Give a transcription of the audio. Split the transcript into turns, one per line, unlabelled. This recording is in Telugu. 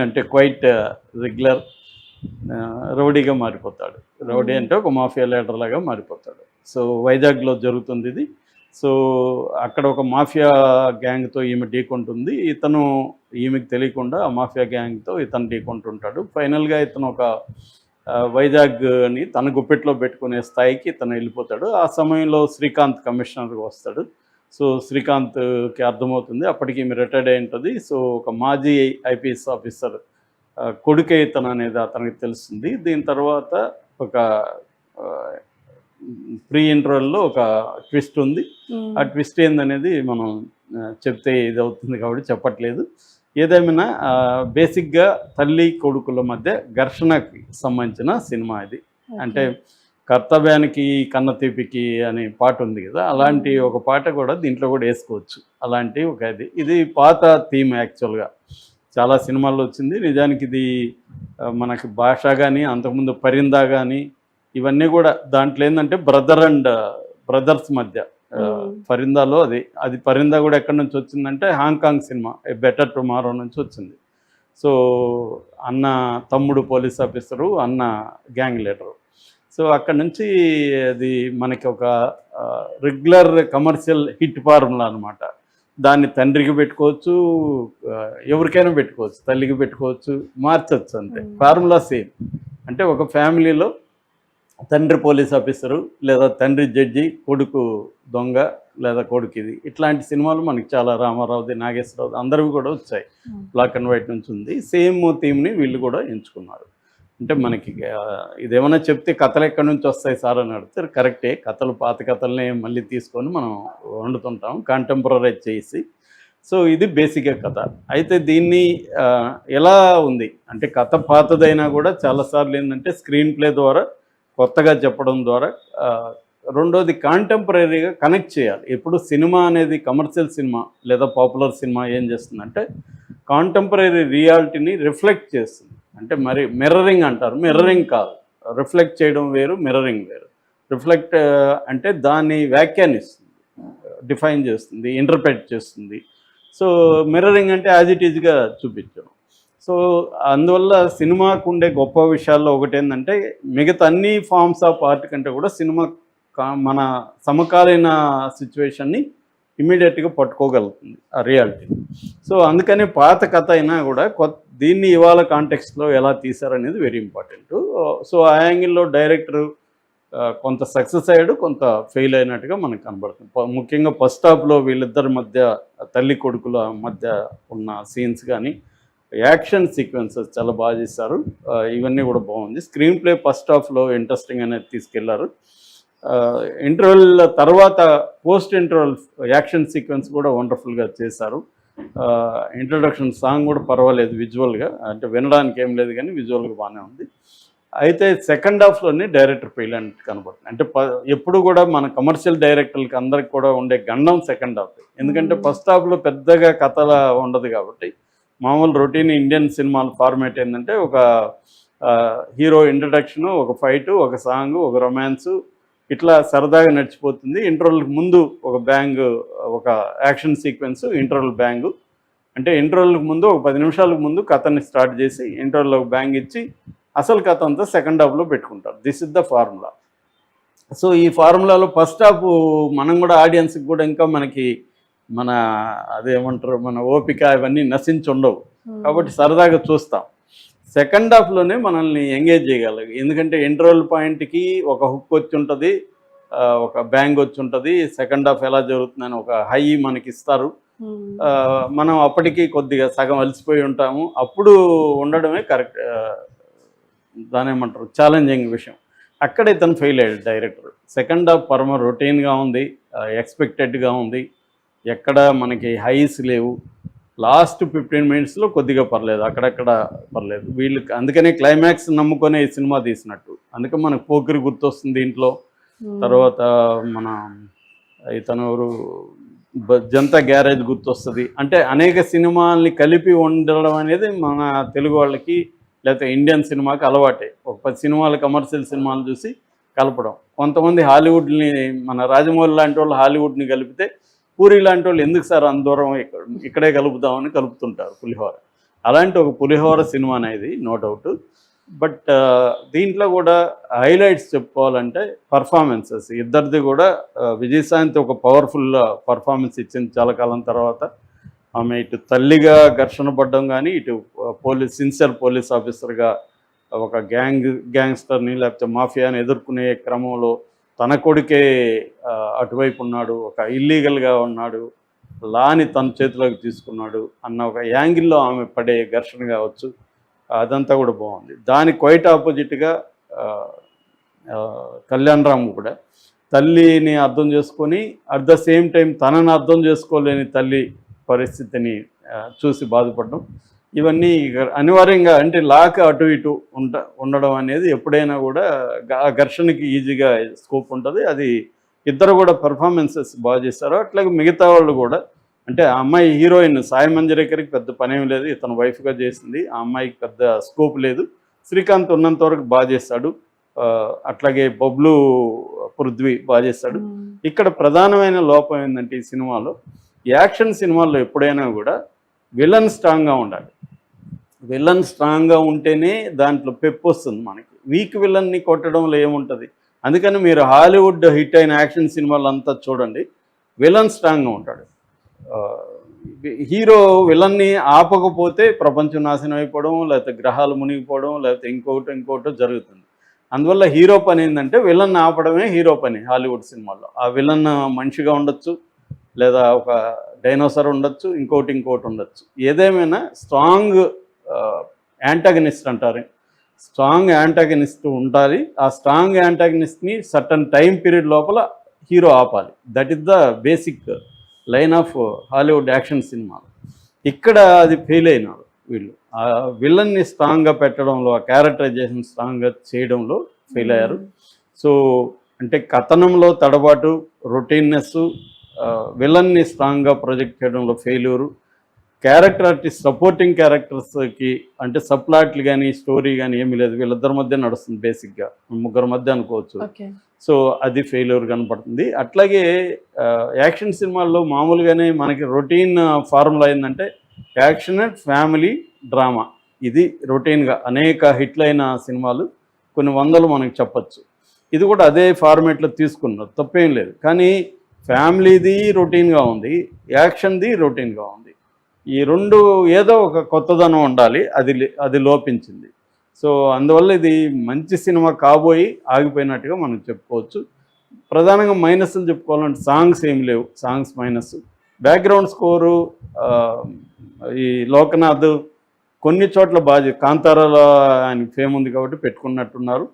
అంటే క్వైట్ రెగ్యులర్ రౌడీగా మారిపోతాడు. రౌడీ అంటే ఒక మాఫియా లీడర్ లాగా మారిపోతాడు. సో వైజాగ్‌లో జరుగుతుంది ఇది. సో అక్కడ ఒక మాఫియా గ్యాంగ్‌తో ఈమె ఢీకొంటుంది. ఇతను ఈమెకు తెలియకుండా ఆ మాఫియా గ్యాంగ్‌తో ఇతను ఢీకొంటుంటాడు. ఫైనల్‌గా ఇతను ఒక వైజాగ్‌ని తన గుప్పెట్లో పెట్టుకునే స్థాయికి ఇతను వెళ్ళిపోతాడు. ఆ సమయంలో శ్రీకాంత్ కమిషనర్‌గా వస్తాడు. సో శ్రీకాంత్‌కి అర్థమవుతుంది. అప్పటికి ఈమె రిటైర్డ్ అయి ఉంటది. సో ఒక మాజీ ఐపీఎస్ ఆఫీసర్ కొడుకే ఇతను అనేది అతనికి తెలుస్తుంది. దీని తర్వాత ఒక ఆహ్, ప్రీ ఇంటర్వల్‌లో ఒక ట్విస్ట్ ఉంది. ఆ
హ్మ్.
ట్విస్ట్ ఏందనేది మనం చెప్తే ఇదవుతుంది కాబట్టి చెప్పట్లేదు. ఏదేమైనా బేసిక్‌గా తల్లి, కొడుకుల మధ్య ఘర్షణకి సంబంధించిన సినిమా ఇది. అంటే
ఓకే.
'కర్తవ్యానికి కన్నతీపికి' అనే పాట ఉంది గదా! అలాంటి
హ్మ్.
ఒక పాట కూడా దీంట్లో కూడా యేసుకోవచ్చు. అలాంటి ఒక ఇది. ఇది పాత థీమ్ యాక్చువల్‌గా. చాలా సినిమాల్లో వచ్చింది. నిజానికి ఇది మనకి 'భాష' గాని, అంతకుముందు 'పరిందా' గాని ఇవన్నీ గూడా దాంట్లో ఏందంటే బ్రదర్స్ మధ్య
హ్మ్.
'పరిదాలో' అది 'పరిదా' గూడా ఎక్కడి నుంచి వచ్చిందంటే Hong Kong cinema 'a better tomorrow' నుంచి వచ్చింది. సో అన్న తమ్ముడు పోలీస్ ఆఫీసరు, అన్న గ్యాంగ్ లీడరు. సో అక్కడి నుంచి అది మనకి ఒక రెగ్యులర్ కమర్షియల్ హిట్ ఫార్ములా అనమాట. దాన్ని తండ్రికి పెట్టుకోవచ్చు, ఎవరికైనా పెట్టుకోవచ్చు. తల్లికి పెట్టుకోవచ్చు, మార్చొచ్చు అంతే.
హ్మ్.
Formula same. అంటే ఒక ఫ్యామిలీలో తండ్రి పోలీస్ ఆఫీసరు, లేదా తండ్రి జడ్జి, కొడుకు దొంగ, లేదా కొడుకు ఇది. ఇట్లాంటి సినిమాలు మనకి చాలా 'రామారావుది', 'నాగేశ్వరరావుది' అందరివి కూడా వచ్చాయి.
హ్మ్.
బ్లాక్ అండ్ వైట్ నుంచి ఉంది. సేమ్ థీమ్‌ని వీళ్ళు కూడా ఎంచుకున్నారు. అంటే మనకి ఇదేమన్నా చెప్తే కథలు ఎక్కడి నుంచి వస్తాయి సార్ అని అడిగితే కరెక్టే. కథలు పాత కథలనే మళ్ళీ తీసుకొని మనం వండుతుంటాం కాంటెంపరరైజ్ చేసి. సో ఇది బేసిక్‌గా కథ. అయితే దీన్ని ఎలా ఉంది అంటే కథ పాతదైనా కూడా చాలా సార్లు ఏందంటే స్క్రీన్ ప్లే ద్వారా కొత్తగా చెప్పడం ద్వారా రెండోది కాంటెంపరరీగా కనెక్ట్ చేయాలి. ఎప్పుడు సినిమా అనేది కమర్షియల్ సినిమా లేదా పాపులర్ సినిమా ఏం చేస్తుందంటే కాంటెంపరరీ రియాలిటీని రిఫ్లెక్ట్ చేస్తుంది. అంటే మరి మిర్రరింగ్ అంటారు.
హ్మ్.
మిర్రరింగ్ కాదు. రిఫ్లెక్ట్ చేయడం వేరు, మిర్రరింగ్ వేరు. రిఫ్లెక్ట్ అంటే దాన్ని వ్యాఖ్యానిస్తుంది, డిఫైన్ చేస్తుంది, ఇంటర్ప్రెట్ చేస్తుంది. సో మిర్రరింగ్ అంటే యాజ్ ఇట్ ఈజ్‌గా చూపించడం. సో అందువల్ల సినిమాకు ఉండే గొప్ప విషయాల్లో ఒకటేందంటే మిగతా అన్ని ఫార్మ్స్ ఆఫ్ ఆర్ట్ కంటే కూడా సినిమా మన సమకాలీన సిచ్యువేషన్ని ఇమ్మీడియట్‌గా పట్టుకోగలుగుతుంది ఆ రియాలిటీని. సో అందుకని పాత కథ అయినా కూడా దీన్ని ఇవాళ కాంటెక్స్ట్‌లో ఎలా తీశారనేది వెరీ ఇంపార్టెంట్. సో ఆ యాంగిల్‌లో డైరెక్టర్ కొంత సక్సెస్ అయ్యాడు, కొంత ఫెయిల్ అయినట్టుగా మనకు కనబడుతుంది. ముఖ్యంగా ఫస్ట్ హాఫ్‌లో వీళ్ళిద్దరి మధ్య తల్లి కొడుకుల మధ్య ఉన్న సీన్స్ కానీ, యాక్షన్ సీక్వెన్సెస్ చాలా బాగా చేశారు. ఇవన్నీ కూడా బాగుంది. స్క్రీన్ ప్లే ఫస్ట్ హాఫ్‌లో ఇంట్రెస్టింగ్ అనేది తీసుకెళ్లారు. ఇంటర్వెల్ తర్వాత పోస్ట్ ఇంటర్వెల్ యాక్షన్ సీక్వెన్స్ కూడా వండర్ఫుల్గా చేశారు. ఇంట్రొడక్షన్ సాంగ్ కూడా పర్వాలేదు విజువల్గా, అంటే వినడానికి ఏం లేదు కానీ విజువల్గా బాగానే ఉంది. అయితే సెకండ్ హాఫ్లోనే డైరెక్టర్ ఫెయిల్ అన్నట్టు కనబడుతుంది. అంటే ఎప్పుడు కూడా మన కమర్షియల్ డైరెక్టర్లకి అందరికి కూడా ఉండే గండం సెకండ్ హాఫ్. ఎందుకంటే
హ్మ్.
ఫస్ట్ హాఫ్లో పెద్దగా కథల ఉండదు కాబట్టి మామూలు రొటీన్ ఇండియన్ సినిమాల ఫార్మాట్ ఏంటంటే ఒక హీరో ఇంట్రడక్షను, ఒక ఫైటు, ఒక సాంగు, ఒక రొమాన్సు ఇట్లా సరదాగా నడిచిపోతుంది. ఇంటర్వల్‌కి ముందు ఒక ఒక యాక్షన్ సీక్వెన్స్, ఇంటర్వల్ బ్యాంగు. అంటే ఇంటర్వల్‌కి ముందు ఒక 10 నిమిషాలకు ముందు కథని స్టార్ట్ చేసి ఇంటర్వల్‌లో ఒక బ్యాంగ్ ఇచ్చి అసలు కథ అంతా సెకండ్ హాఫ్‌లో పెట్టుకుంటారు. This is the formula. So ఈ ఫార్ములాలో ఫస్ట్ హాఫ్ మనం కూడా ఆడియన్స్‌కి కూడా ఇంకా మనకి మన అదేమంటారు మన ఓపిక ఇవన్నీ నశించుండవు.
హ్మ్.
కాబట్టి సరదాగా చూస్తాం. సెకండ్ హాఫ్‌లోనే మనల్ని ఎంగేజ్ చేయగలరు. ఎందుకంటే ఇంటర్వల్ పాయింట్‌కి ఒక హుక్ వచ్చుంటది. ఒక బ్యాంగ్ వచ్చుంటది. సెకండ్ హాఫ్ ఎలా జరుగుతుందని ఒక హై మనకిస్తారు.
హ్మ్.
మనం అప్పటికి కొద్దిగా సగం అలసిపోయి ఉంటాము. అప్పుడు ఉండడమే కరెక్ట్. దాన్నేమంటారు ఛాలెంజింగ్ విషయం. అక్కడ ఇతను ఫెయిల్ అయ్యాడు డైరెక్టర్. సెకండ్ హాఫ్ పరమ రొటీన్‌గా ఉంది. ఎక్స్‌పెక్టెడ్‌గా ఉంది. ఎక్కడ మనకి హైస్ లేవు. లాస్ట్ 15 మినిట్స్‌లో కొద్దిగా పర్లేదు. అక్కడక్కడ పర్లేదు. వీళ్ళకి అందుకనే క్లైమాక్స్ నమ్ముకొనే ఈ సినిమా తీసినట్టు. అందుకే మనకు 'పోకిరి' గుర్తొస్తుంది దీంట్లో.
హ్మ్.
తర్వాత మన ఇతనెవరు 'జనతా గ్యారేజ్' గుర్తొస్తది. అంటే అనేక సినిమాల్ని కలిపి ఉండడం అనేది మన తెలుగు వాళ్ళకి లేకపోతే ఇండియన్ సినిమాకి అలవాటే. ఒక 10 సినిమాలు కమర్షియల్ సినిమాలు చూసి కలపడం. కొంతమంది హాలీవుడ్‌ని మన రాజమౌళి లాంటి వాళ్ళు హాలీవుడ్‌ని కలిపితే పూరి లాంటి వాళ్ళు ఎందుకు సార్ అంత దూరం ఇక్కడే కలుపుదామని కలుపుతుంటారు పులిహోర. అలాంటి ఒక పులిహోర సినిమా అనేది నో డౌట్. బట్ దీంట్లో కూడా హైలైట్స్ చెప్పుకోవాలంటే పర్ఫార్మెన్సెస్ ఇద్దరిది కూడా. విజయశాంతి ఒక పవర్ఫుల్ పర్ఫార్మెన్స్ ఇచ్చింది చాలా కాలం తర్వాత. ఆమె ఇటు తల్లిగా ఘర్షణ పడ్డం కానీ, ఇటు సిన్సియర్ పోలీస్ ఆఫీసర్గా ఒక గ్యాంగ్స్టర్ని లేకపోతే మాఫియాని ఎదుర్కొనే క్రమంలో తన కొడుకే అటువైపు ఉన్నాడు, ఒక ఇల్లీగల్గా ఉన్నాడు, లాని తన చేతిలోకి తీసుకున్నాడు అన్న ఒక యాంగిల్లో ఆమె పడే ఘర్షణ కావచ్చు, అదంతా కూడా బాగుంది. దాని క్వైట్ ఆపోజిట్గా కళ్యాణ్ రామ్ కూడా తల్లిని అర్థం చేసుకొని అట్ ద సేమ్ టైం తనని అర్థం చేసుకోలేని తల్లి పరిస్థితిని చూసి బాధపడడం, ఇవన్నీ అనివార్యంగా అంటే లాక్ అటు ఇటు ఉండడం అనేది ఎప్పుడైనా కూడా ఆ ఘర్షణకి ఈజీగా స్కోప్ ఉంటుంది. అది ఇద్దరు కూడా పెర్ఫార్మెన్సెస్ బాగా చేశారు. అట్లాగే మిగతా వాళ్ళు కూడా, అంటే ఆ అమ్మాయి హీరోయిన్ సాయి మంజరేకర్కి పెద్ద పనేం లేదు, ఇతను వైఫ్గా చేసింది, ఆ అమ్మాయికి పెద్ద స్కోప్ లేదు. శ్రీకాంత్ ఉన్నంత వరకు బాగా చేస్తాడు, అట్లాగే బబ్లు పృథ్వీ బాగా చేస్తాడు. ఇక్కడ ప్రధానమైన లోపం ఏంటంటే ఈ సినిమాలో, యాక్షన్ సినిమాల్లో ఎప్పుడైనా కూడా విలన్ స్ట్రాంగ్గా ఉండాలి. విలన్ స్ట్రాంగ్గా ఉంటేనే దాంట్లో పెప్పు వస్తుంది మనకి. వీక్ విలన్ని కొట్టడంలో ఏముంటుంది? అందుకని మీరు హాలీవుడ్ హిట్ అయిన యాక్షన్ సినిమాలు అంతా చూడండి, విలన్ స్ట్రాంగ్గా ఉంటాడు. హీరో విలన్ని ఆపకపోతే ప్రపంచం నాశనం అయిపోవడం, లేకపోతే గ్రహాలు మునిగిపోవడం, లేకపోతే ఇంకోటో జరుగుతుంది. అందువల్ల హీరో పని ఏంటంటే విలన్ ఆపడమే హీరో పని హాలీవుడ్ సినిమాల్లో. ఆ విలన్ మనిషిగా ఉండొచ్చు, లేదా ఒక డైనోసార్ ఉండొచ్చు, ఇంకోటి ఉండొచ్చు. ఏదేమైనా స్ట్రాంగ్ యాంటాగనిస్ట్ అంటారు, స్ట్రాంగ్ యాంటాగనిస్ట్ ఉండాలి. ఆ స్ట్రాంగ్ యాంటాగనిస్ట్ని సర్టన్ టైం పీరియడ్ లోపల హీరో ఆపాలి. That is the basic line of Hollywood action సినిమాలు. ఇక్కడ అది ఫెయిల్ అయినారు వీళ్ళు. ఆ విలన్ని స్ట్రాంగ్గా పెట్టడంలో, ఆ క్యారెక్టరైజేషన్ స్ట్రాంగ్గా చేయడంలో ఫెయిల్ అయ్యారు. సో అంటే కథనంలో తడబాటు, రొటీన్నెస్, విలన్ని స్ట్రాంగ్గా ప్రొజెక్ట్ చేయడంలో ఫెయిల్యూరు, క్యారెక్టర్ ఆర్టిస్ట్ సపోర్టింగ్ క్యారెక్టర్స్కి అంటే సబ్ప్లాట్లు కానీ స్టోరీ కానీ ఏమీ లేదు, వీళ్ళిద్దరి మధ్య నడుస్తుంది బేసిక్గా, ముగ్గురు మధ్య అనుకోవచ్చు. సో అది ఫెయిల్యూర్ కనపడుతుంది. అట్లాగే యాక్షన్ సినిమాల్లో మామూలుగానే మనకి రొటీన్ ఫార్ములా ఏంటంటే యాక్షన్, ఫ్యామిలీ, డ్రామా, ఇది రొటీన్గా అనేక హిట్లైన సినిమాలు కొన్ని వందలు మనకి చెప్పచ్చు. ఇది కూడా అదే ఫార్మేట్లో తీసుకున్నారు, తప్పేం లేదు. కానీ ఫ్యామిలీది రొటీన్గా ఉంది, యాక్షన్ది రొటీన్గా ఉంది. ఈ రెండు ఏదో ఒక కొత్తదనం ఉండాలి, అది లోపించింది. సో అందువల్ల ఇది మంచి సినిమా కాబోయి ఆగిపోయినట్టుగా మనం చెప్పుకోవచ్చు. ప్రధానంగా మైనస్లు చెప్పుకోవాలంటే సాంగ్స్ ఏమి లేవు, సాంగ్స్ మైనస్. బ్యాక్గ్రౌండ్ స్కోరు ఈ లోకనాథ్ కొన్ని చోట్ల బాగా, కాంతారాలో ఆయన ఫేమ్ ఉంది కాబట్టి పెట్టుకున్నట్టున్నారు.